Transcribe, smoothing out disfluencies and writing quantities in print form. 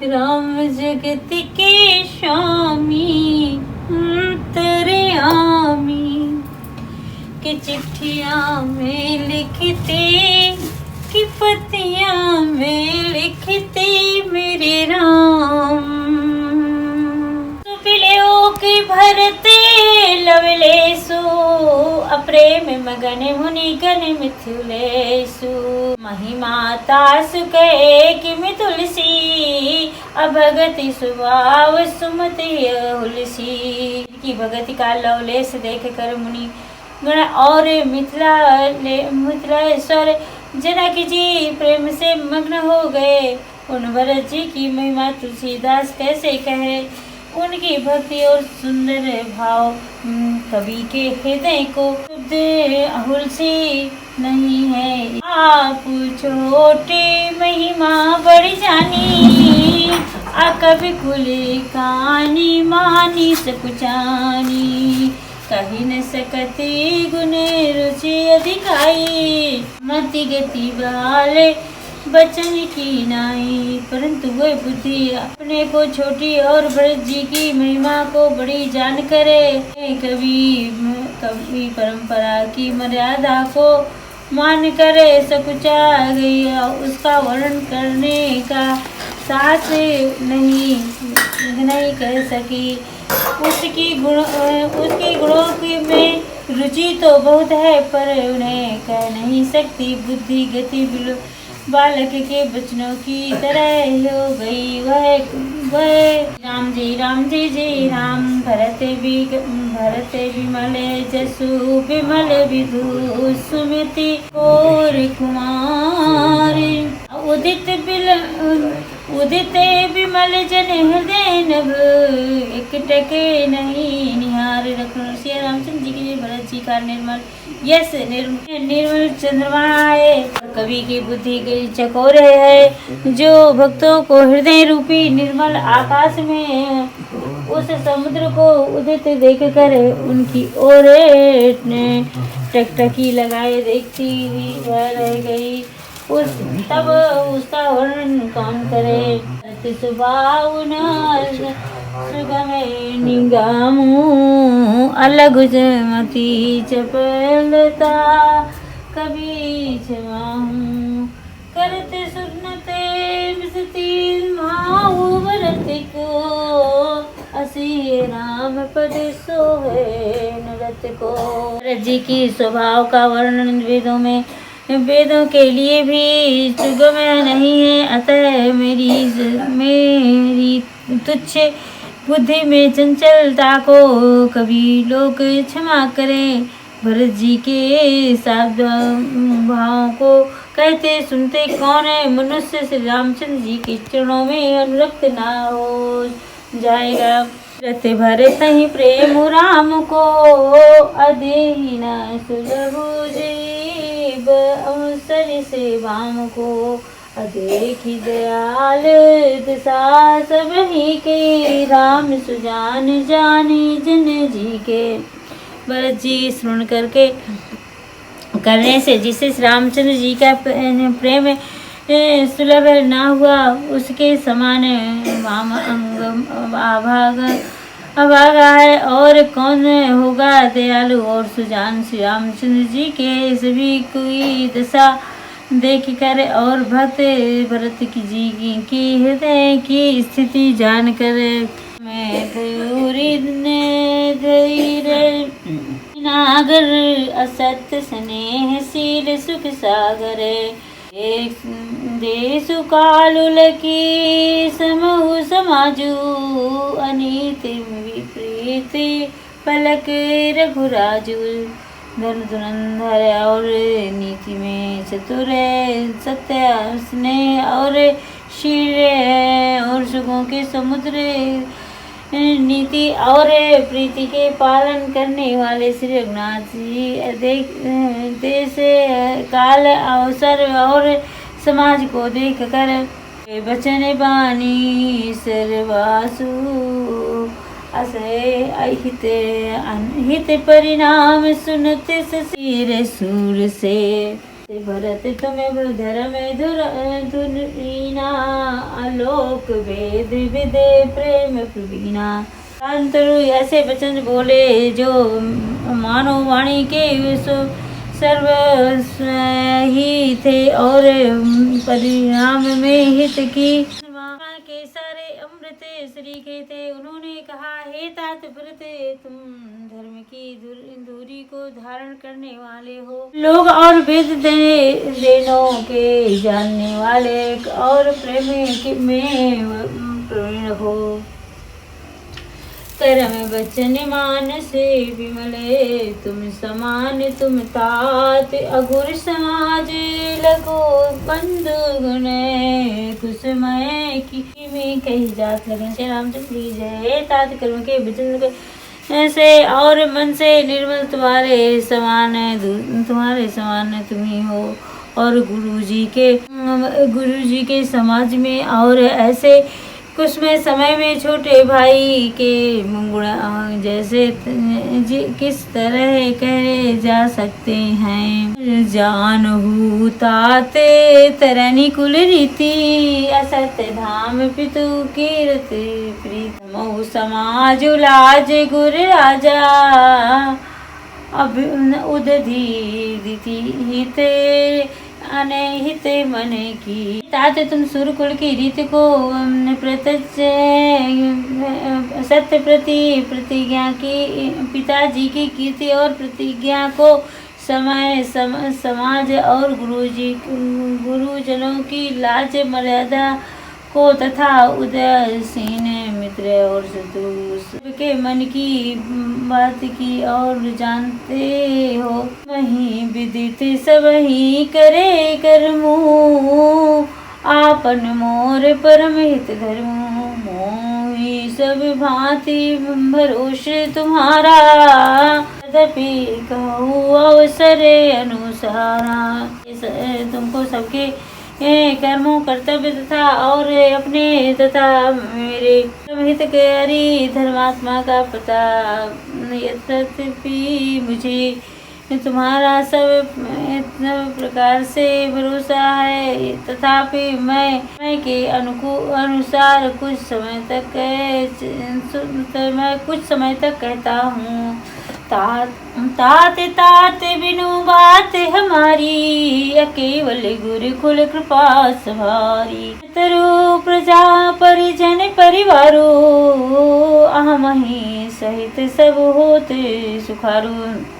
राम जगत के स्वामी तेरे आमी कि चिट्ठियाँ में लिखते कि पतियाँ में लिखते मेरे राम सुपिलेओ के भरते लवलेसु अप्रेम मगन मुनि गण मिथुलेसु महिमा तासु कहे कि मैं तुलसी अभगति स्वभाव सुमति हुलसी की भगति का लवलेस देख कर मुनि गण और मिथिलेश्वर जनक जी प्रेम से मग्न हो गए। उन भरत जी की महिमा तुलसीदास कैसे कहे, उनकी भक्ति और सुंदर भाव कवि के हृदय को हुलसी नहीं है। आप छोटे महिमा बढ़ जानी आ कवि कुले कहानी मानी सकुचानी कही न सकती गुने रुचि अधिकाई मति गति वाले बचन की नाई। परंतु वह बुद्धि अपने को छोटी और भरत जी की महिमा को बड़ी जान करे कवि परंपरा की मर्यादा को मान करे सकुचा गई। उसका वर्णन करने का साहस नहीं कर सकी। उसकी गुणों की में रुचि तो बहुत है पर उन्हें कह नहीं सकती। बुद्धि गति बालक के बचनों की तरह हो गई। वह राम जी जी राम भरत विमल जसु विमल विधु सुमति और कुमारी उदित विमल जन हृदय नभ एक टके नहीं निहार रखो। श्री रामचंद्र जी के भरत जी का निर्मल चंद्रमा है। कवि की बुद्धि के चकोरे है जो भक्तों को हृदय रूपी निर्मल आकाश में उस समुद्र को उदित देख कर उनकी ओर टकटकी लगाए देखती ही रह गई। तब उसका वर्णन कौन करे। स्वभाव सुगम निगामू अलग मती चपलता कभी क्षमाहूँ करते सुनते विसती माऊ भरत को असी राम पद सोहे नरत को। भरत जी की स्वभाव का वर्णन वेदों के लिए भी सुगम नहीं है। अतः मेरी तुच्छ बुद्धि में चंचलता को कभी लोग क्षमा करें। भरत जी के साथ भावों को कहते सुनते कौन है। मनुष्य श्री रामचंद्र जी के चरणों में अनुरक्त ना हो जाएगा। रत भरत ही प्रेम राम को अदेहि न सुलभु जीव अवसर से वाम को अदेखी दयाल दिशा सब ही के राम सुजान जाने जन जी के। भरत जी श्रवण करने से जिसे रामचंद्र जी का प्रेम सुलभ ना हुआ उसके समान वाम अंग अभागा है और कौन होगा दयालु और सुजान। श्री रामचंद्र जी के सभी कोई दशा देख कर और भक्त भरत की हृदय की स्थिति जान कर मैं धैर्य नागर असत्य स्नेहशील सुख सागर देशु कालुल की समूह समाजू अनीति विपरीत पलक रघुराजू धर्म धुरंधर और नीति में चतुर सत्य स्नेह और शील और सुखों के समुद्र नीति और प्रीति के पालन करने वाले श्री रघुनाथ जी देश काल अवसर और समाज को देख कर बचन बानी सर्वासु असय अहित परिणाम सुनते ससीर सूर से भरत तुम्हें धर्म धुरीना, आलोक वेद विदे प्रेम प्रवीणा। अंतरु ऐसे वचन बोले जो मानो वाणी के सर्व ही थे और परिणाम में हित की के सारे अमृत श्री के थे। उन्होंने कहा, हे तात व्रत, तुम धर्म की दूरी को धारण करने वाले हो, लोग और वेद देनों के जानने वाले और प्रेम में प्रवीण हो। कर्म वचन मान से विमले, तुम समान तुम तात, अघुर समाज लगो बंधु गुण कुसमय की में कही जात लगन। श्री रामचंद्र की जय। तात कर्म के वचन से और मन से निर्मल तुम्हारे समान तुम ही हो, और गुरु जी के समाज में और ऐसे कुछ में समय में छोटे भाई के गुण जैसे किस तरह कहे जा सकते हैं। जानहु ताते तरनी कुल रीति, असत धाम पितु कीर्ति प्रीतम समाज लाज गुर राजा, अब उदधि हित अनहित मन की। तात तुम सुरकुल की रीति को प्रत्यक्ष सत्य प्रतिज्ञा की, पिताजी की कीर्ति और प्रतिज्ञा को समाज और गुरुजनों की लाज मर्यादा को तथा उदासीन मित्र और शत्रु के मन की बात की और जानते हो। वही विदित सब ही करे कर्मू, आपन मोर परम हित धर्मू, मोहि सब भांति भरोस तुम्हारा, तदपि कहूँ अवसर अनुसारा। तुमको सबके कर्मों कर्तव्य तथा और अपने तथा मेरे हितकारी धर्मात्मा का पता, यद्यपि मुझे तुम्हारा सब प्रकार से भरोसा है, तथापि मैं के अनुसार कुछ समय तक कहता हूँ। तात बिनु बात हमारी, केवल गुरुकुल कृपा सवारी। तरु प्रजा परिजन परिवारो, अहम ही सहित सब होते सुखारू।